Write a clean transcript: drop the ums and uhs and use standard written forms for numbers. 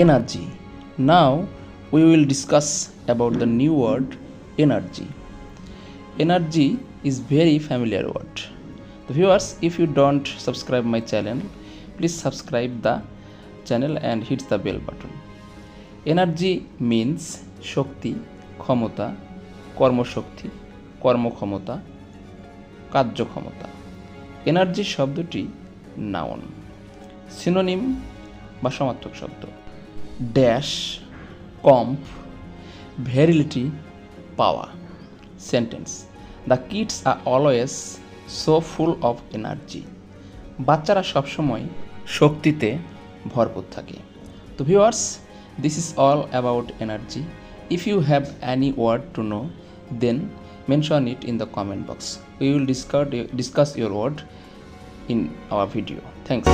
energy. Now we will discuss about the new word energy. Energy is very familiar word. The viewers, if you don't subscribe my channel, please subscribe the channel and hit the bell button. Energy means শক্তি, ক্ষমতা, কর্মশক্তি, কর্মক্ষমতা, কার্যক্ষমতা। Energy শব্দটি noun, synonym বা সমার্থক শব্দ। Dash, কম্প, virility, power. Sentence: the kids are always so full of energy. বাচ্চারা সবসময় শক্তিতে ভরপুর থাকে। তো viewers, this is all about energy. If you have any word to know, then mention it in the comment box. We will discuss your word in our video. Thanks.